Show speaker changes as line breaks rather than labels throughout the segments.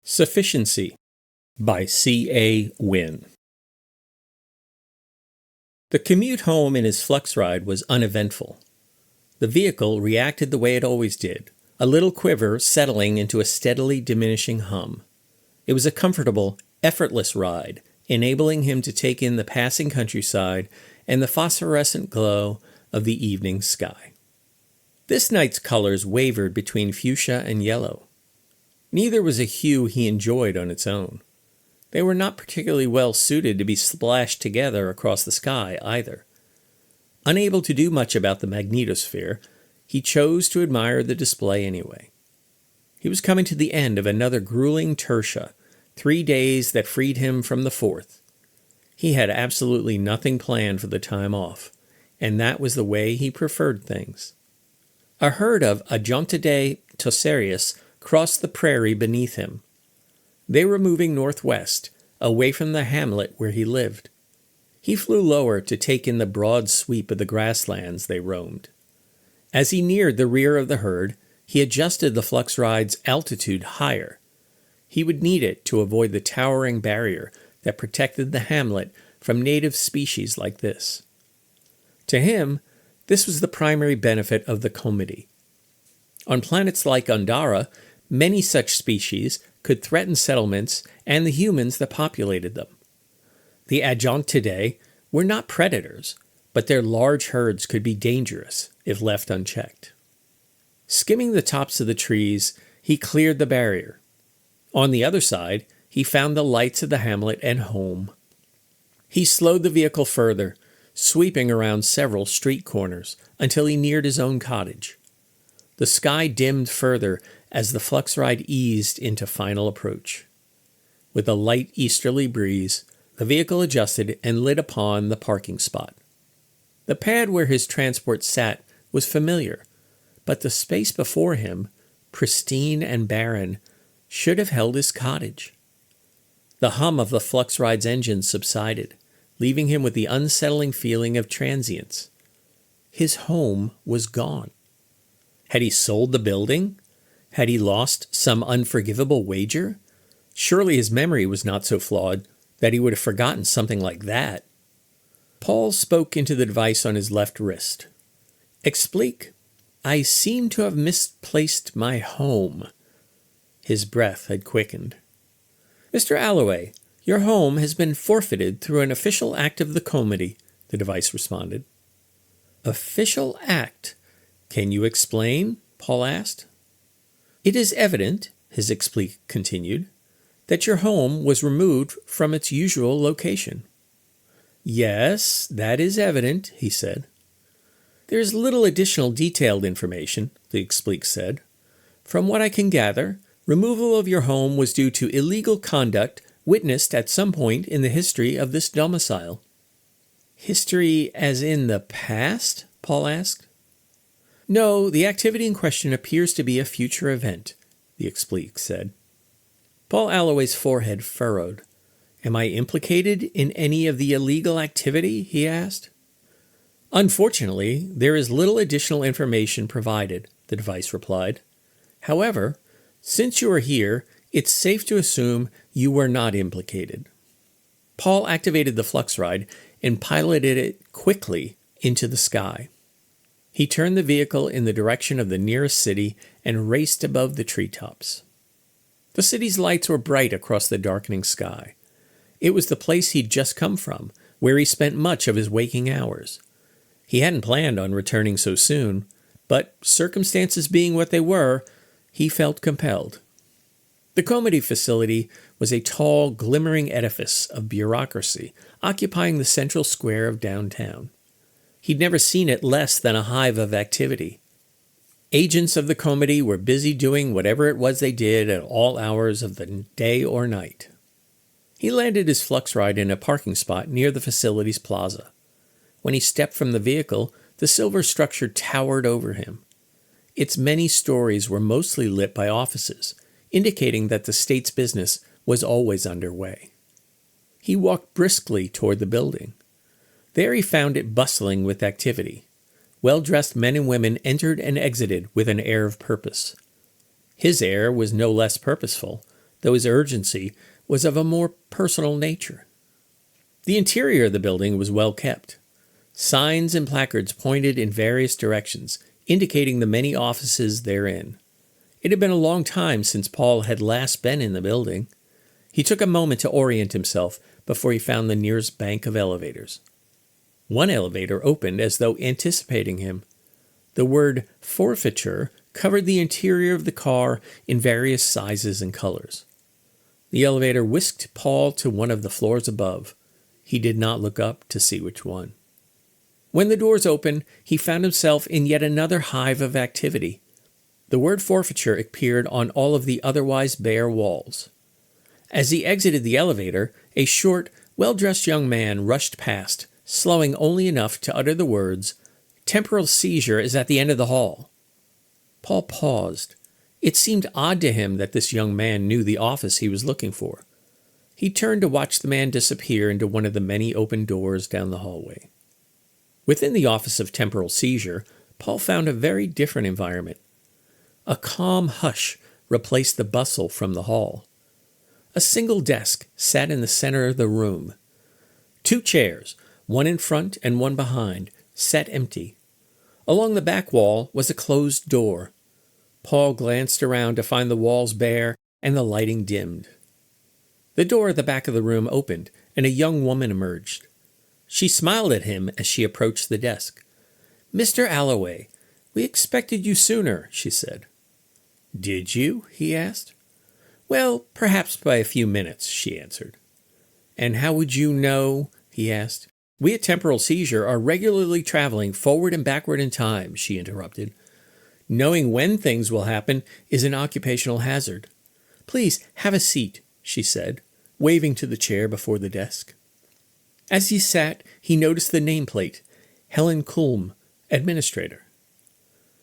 Sufficiency by C.A. Wynn. The commute home in his flux ride was uneventful. The vehicle reacted the way it always did, a little quiver settling into a steadily diminishing hum. It was a comfortable, effortless ride, enabling him to take in the passing countryside and the phosphorescent glow of the evening sky. This night's colors wavered between fuchsia and yellow. Neither was a hue he enjoyed on its own. They were not particularly well suited to be splashed together across the sky either. Unable to do much about the magnetosphere, he chose to admire the display anyway. He was coming to the end of another grueling tertia, 3 days that freed him from the fourth. He had absolutely nothing planned for the time off, and that was the way he preferred things. A herd of Ajontidae tossarius crossed the prairie beneath him. They were moving northwest, away from the hamlet where he lived. He flew lower to take in the broad sweep of the grasslands they roamed. As he neared the rear of the herd, he adjusted the flux ride's altitude higher. He would need it to avoid the towering barrier that protected the hamlet from native species like this. To him, this was the primary benefit of the Comity. On planets like Undara, many such species could threaten settlements and the humans that populated them. The Ajontidae were not predators, but their large herds could be dangerous if left unchecked. Skimming the tops of the trees, he cleared the barrier. On the other side, he found the lights of the hamlet and home. He slowed the vehicle further, sweeping around several street corners until he neared his own cottage. The sky dimmed further as the flux ride eased into final approach. With a light easterly breeze, the vehicle adjusted and lit upon the parking spot. The pad where his transport sat was familiar, but the space before him, pristine and barren, should have held his cottage. The hum of the flux ride's engine subsided, leaving him with the unsettling feeling of transience. His home was gone. Had he sold the building? Had he lost some unforgivable wager? Surely his memory was not so flawed that he would have forgotten something like that. Paul spoke into the device on his left wrist. "Explique, I seem to have misplaced my home." His breath had quickened. "Mr. Alloway, your home has been forfeited through an official act of the Comity," the device responded. "Official act? Can you explain?" Paul asked. "It is evident," his explique continued, "that your home was removed from its usual location." "Yes, that is evident," he said. "There is little additional detailed information," the explique said. "From what I can gather, removal of your home was due to illegal conduct witnessed at some point in the history of this domicile." "History as in the past?" Paul asked. "No, the activity in question appears to be a future event," the explique said. Paul Alloway's forehead furrowed. "Am I implicated in any of the illegal activity?" he asked. "Unfortunately, there is little additional information provided," the device replied. "However, since you are here, it's safe to assume you were not implicated." Paul activated the flux ride and piloted it quickly into the sky. He turned the vehicle in the direction of the nearest city and raced above the treetops. The city's lights were bright across the darkening sky. It was the place he'd just come from, where he spent much of his waking hours. He hadn't planned on returning so soon, but circumstances being what they were, he felt compelled. The Comity facility was a tall, glimmering edifice of bureaucracy occupying the central square of downtown. He'd never seen it less than a hive of activity. Agents of the Comity were busy doing whatever it was they did at all hours of the day or night. He landed his flux ride in a parking spot near the facility's plaza. When he stepped from the vehicle, the silver structure towered over him. Its many stories were mostly lit by offices, indicating that the state's business was always underway. He walked briskly toward the building. There he found it bustling with activity. Well-dressed men and women entered and exited with an air of purpose. His air was no less purposeful, though his urgency was of a more personal nature. The interior of the building was well kept. Signs and placards pointed in various directions, indicating the many offices therein. It had been a long time since Paul had last been in the building. He took a moment to orient himself before he found the nearest bank of elevators. One elevator opened as though anticipating him. The word forfeiture covered the interior of the car in various sizes and colors. The elevator whisked Paul to one of the floors above. He did not look up to see which one. When the doors opened, he found himself in yet another hive of activity. The word forfeiture appeared on all of the otherwise bare walls. As he exited the elevator, a short, well-dressed young man rushed past, slowing only enough to utter the words, "Temporal Seizure is at the end of the hall." Paul paused. It seemed odd to him that this young man knew the office he was looking for. He turned to watch the man disappear into one of the many open doors down the hallway. Within the office of Temporal Seizure, Paul found a very different environment. A calm hush replaced the bustle from the hall. A single desk sat in the center of the room. 2 chairs, one in front and one behind, sat empty. Along the back wall was a closed door. Paul glanced around to find the walls bare and the lighting dimmed. The door at the back of the room opened, and a young woman emerged. She smiled at him as she approached the desk. "Mr. Alloway, we expected you sooner," she said. "Did you?" he asked. "Well, perhaps by a few minutes," she answered. "And how would you know?" he asked. "We at Temporal Seizure are regularly traveling forward and backward in time," she interrupted. "Knowing when things will happen is an occupational hazard. Please have a seat," she said, waving to the chair before the desk. As he sat, he noticed the nameplate, Helen Kulm, Administrator.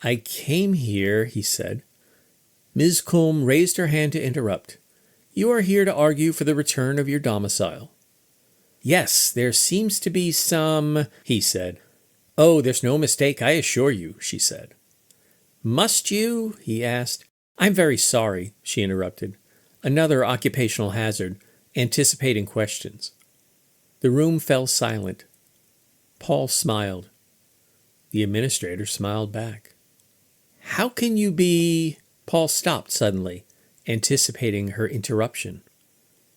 "I came here," he said. Ms. Kulm raised her hand to interrupt. "You are here to argue for the return of your domicile." "Yes, there seems to be some," he said. "Oh, there's no mistake, I assure you," she said. "Must you?" he asked. "I'm very sorry," she interrupted. Another occupational hazard, anticipating questions. The room fell silent. Paul smiled. The administrator smiled back. "How can you be—" Paul stopped suddenly, anticipating her interruption.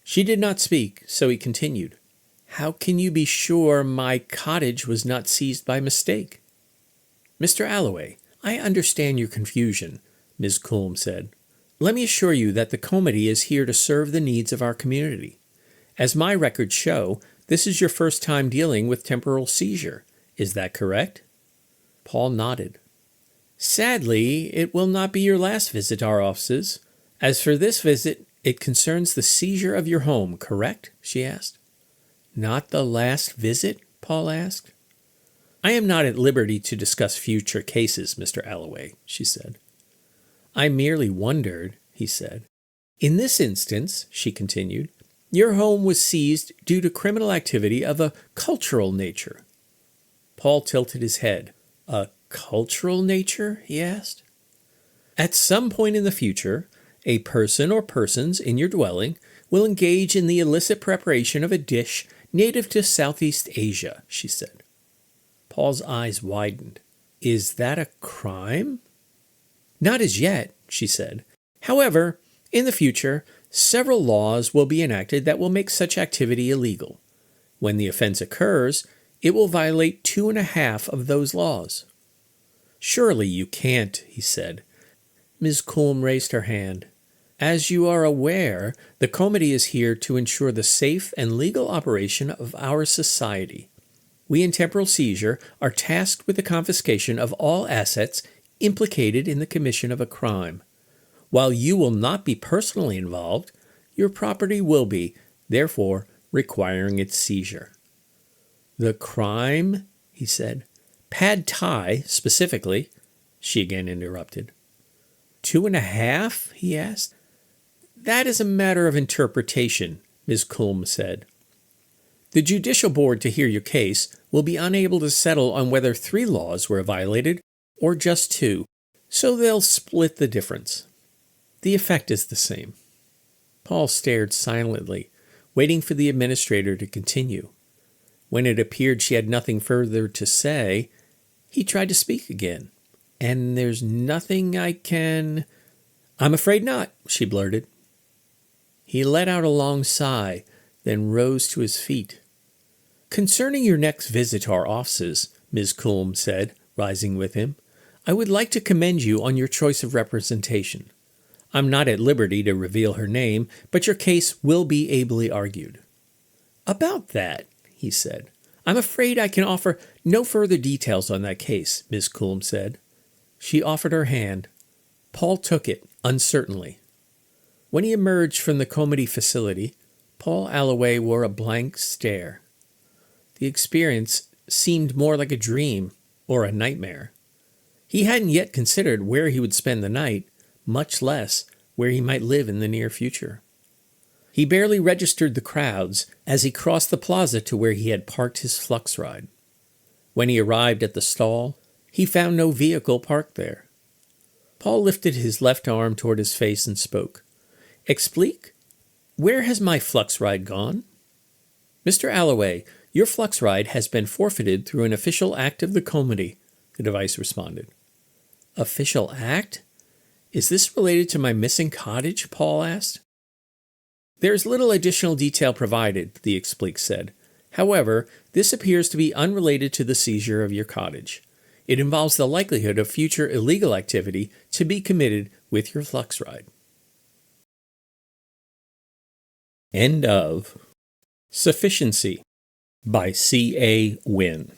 She did not speak, so he continued. "How can you be sure my cottage was not seized by mistake?" "Mr. Alloway, I understand your confusion," Ms. Kulm said. "Let me assure you that the Comity is here to serve the needs of our community. As my records show, this is your first time dealing with temporal seizure. Is that correct?" Paul nodded. "Sadly, it will not be your last visit to our offices. As for this visit, it concerns the seizure of your home, correct?" she asked. "Not the last visit?" Paul asked. "I am not at liberty to discuss future cases, Mr. Alloway," she said. "I merely wondered," he said. "In this instance," she continued, "your home was seized due to criminal activity of a cultural nature." Paul tilted his head. "A cultural nature?" he asked. "At some point in the future, a person or persons in your dwelling will engage in the illicit preparation of a dish native to Southeast Asia," she said. Paul's eyes widened. "Is that a crime?" "Not as yet," she said. "However, in the future, several laws will be enacted that will make such activity illegal. When the offense occurs, it will violate 2.5 of those laws." "Surely you can't," he said. Ms. Kulm raised her hand. "As you are aware, the Comity is here to ensure the safe and legal operation of our society. We in Temporal Seizure are tasked with the confiscation of all assets implicated in the commission of a crime. While you will not be personally involved, your property will be, therefore requiring its seizure." "The crime?" he said. "Pad Thai, specifically," she again interrupted. 2.5? he asked. "That is a matter of interpretation," Ms. Kulm said. "The judicial board to hear your case will be unable to settle on whether 3 laws were violated or just 2, so they'll split the difference. The effect is the same." Paul stared silently, waiting for the administrator to continue. When it appeared she had nothing further to say, he tried to speak again. "And there's nothing I can—" "I'm afraid not," she blurted. He let out a long sigh, then rose to his feet. "Concerning your next visit to our offices," Ms. Coombe said, rising with him, "I would like to commend you on your choice of representation. I'm not at liberty to reveal her name, but your case will be ably argued." "About that," he said, "I'm afraid I can offer no further details on that case," Ms. Coombe said. She offered her hand. Paul took it, uncertainly. When he emerged from the Comity facility, Paul Alloway wore a blank stare. The experience seemed more like a dream or a nightmare. He hadn't yet considered where he would spend the night, much less where he might live in the near future. He barely registered the crowds as he crossed the plaza to where he had parked his flux ride. When he arrived at the stall, he found no vehicle parked there. Paul lifted his left arm toward his face and spoke. "Explique? Where has my flux ride gone?" "Mr. Alloway, your flux ride has been forfeited through an official act of the Comity," the device responded. "Official act? Is this related to my missing cottage?" Paul asked. "There's little additional detail provided," the explique said. "However, this appears to be unrelated to the seizure of your cottage. It involves the likelihood of future illegal activity to be committed with your flux ride." End of Sufficiency by C.A.Wynn.